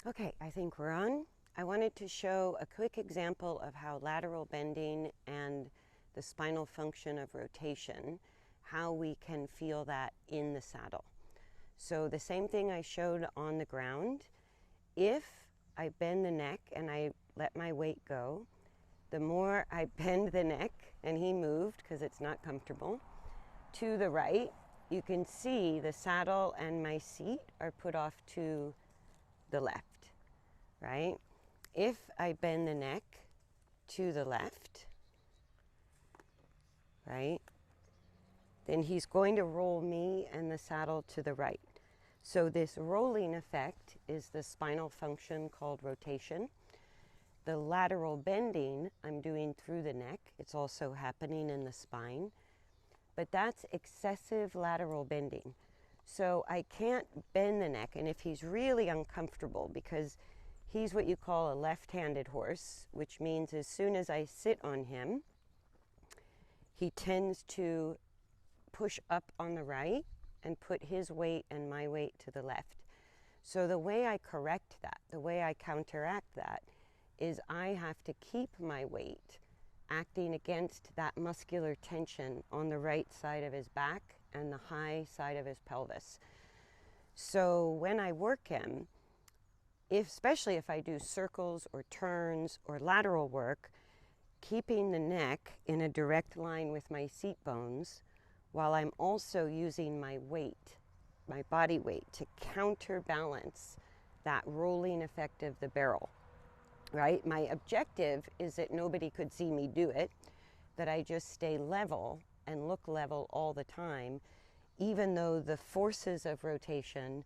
Okay, I think we're on. I wanted to show a quick example of how lateral bending and the spinal function of rotation, how we can feel that in the saddle. So the same thing I showed on the ground, if I bend the neck and I let my weight go, the more I bend the neck, and he moved because it's not comfortable, to the right, you can see the saddle and my seat are put off to the left, right? If I bend the neck to the left, right, then he's going to roll me and the saddle to the right. So this rolling effect is the spinal function called rotation. The lateral bending I'm doing through the neck. It's also happening in the spine, but that's excessive lateral bending. So I can't bend the neck, and if he's really uncomfortable, because he's what you call a left-handed horse, which means as soon as I sit on him, he tends to push up on the right and put his weight and my weight to the left. So the way I correct that, the way I counteract that, is I have to keep my weight acting against that muscular tension on the right side of his back and the high side of his pelvis. So when I work him, especially if I do circles or turns or lateral work, keeping the neck in a direct line with my seat bones, while I'm also using my weight, my body weight, to counterbalance that rolling effect of the barrel, right? My objective is that nobody could see me do it, that I just stay level and look level all the time, even though the forces of rotation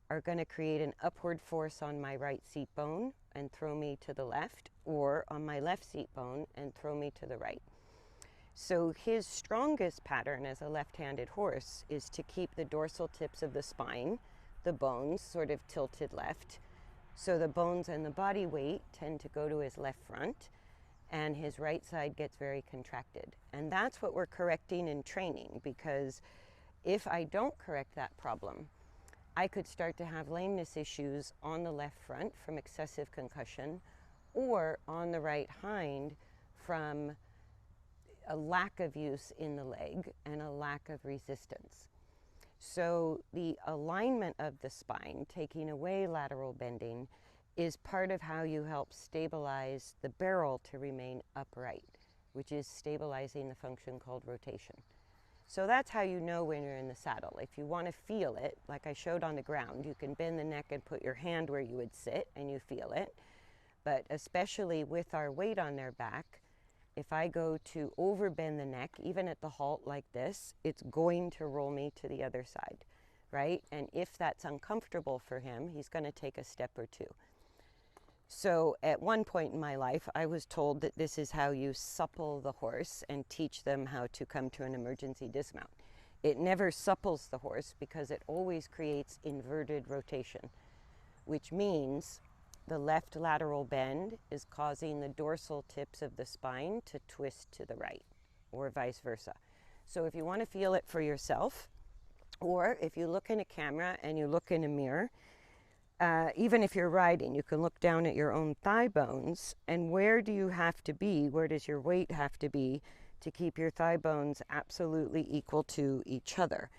are going to create an upward force on my right seat bone and throw me to the left, or on my left seat bone and throw me to the right. So his strongest pattern as a left-handed horse is to keep the dorsal tips of the spine, the bones, sort of tilted left. So the bones and the body weight tend to go to his left front, and his right side gets very contracted. And that's what we're correcting in training, because if I don't correct that problem, I could start to have lameness issues on the left front from excessive concussion, or on the right hind from a lack of use in the leg and a lack of resistance. So the alignment of the spine, taking away lateral bending, is part of how you help stabilize the barrel to remain upright, which is stabilizing the function called rotation. So that's how you know when you're in the saddle. If you want to feel it, like I showed on the ground, you can bend the neck and put your hand where you would sit and you feel it. But especially with our weight on their back, if I go to overbend the neck, even at the halt like this, it's going to roll me to the other side, right? And if that's uncomfortable for him, he's going to take a step or two. So at one point in my life, I was told that this is how you supple the horse and teach them how to come to an emergency dismount. It never supples the horse because it always creates inverted rotation, which means the left lateral bend is causing the dorsal tips of the spine to twist to the right, or vice versa. So if you want to feel it for yourself, or if you look in a camera and you look in a mirror, even if you're riding, you can look down at your own thigh bones, and where do you have to be, where does your weight have to be to keep your thigh bones absolutely equal to each other?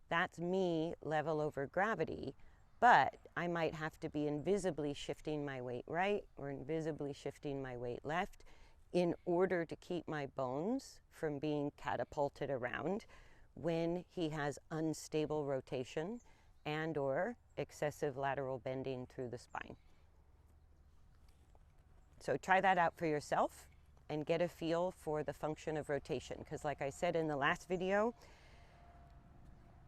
That's me level over gravity. But I might have to be invisibly shifting my weight right or invisibly shifting my weight left in order to keep my bones from being catapulted around when he has unstable rotation and or excessive lateral bending through the spine. So try that out for yourself and get a feel for the function of rotation, because like I said in the last video,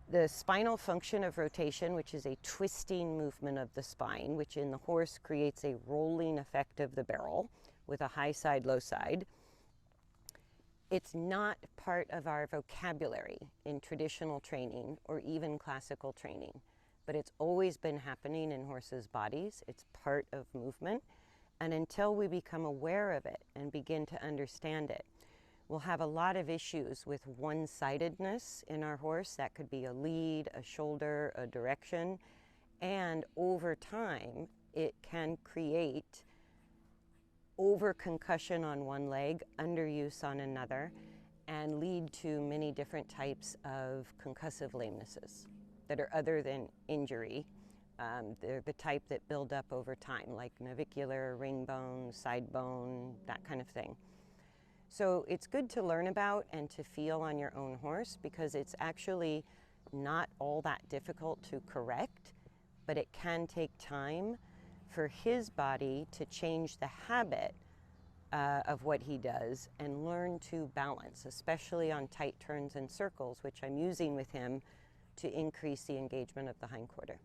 the spinal function of rotation, which is a twisting movement of the spine, which in the horse creates a rolling effect of the barrel with a high side, low side, it's not part of our vocabulary in traditional training or even classical training, but it's always been happening in horses' bodies. It's part of movement. And until we become aware of it and begin to understand it, we'll have a lot of issues with one-sidedness in our horse. That could be a lead, a shoulder, a direction. And over time, it can create over concussion on one leg, underuse on another, and lead to many different types of concussive lamenesses that are other than injury. They're the type that build up over time, like navicular, ring bone, side bone, that kind of thing. So it's good to learn about and to feel on your own horse, because it's actually not all that difficult to correct, but it can take time for his body to change the habit of what he does and learn to balance, especially on tight turns and circles, which I'm using with him to increase the engagement of the hindquarter.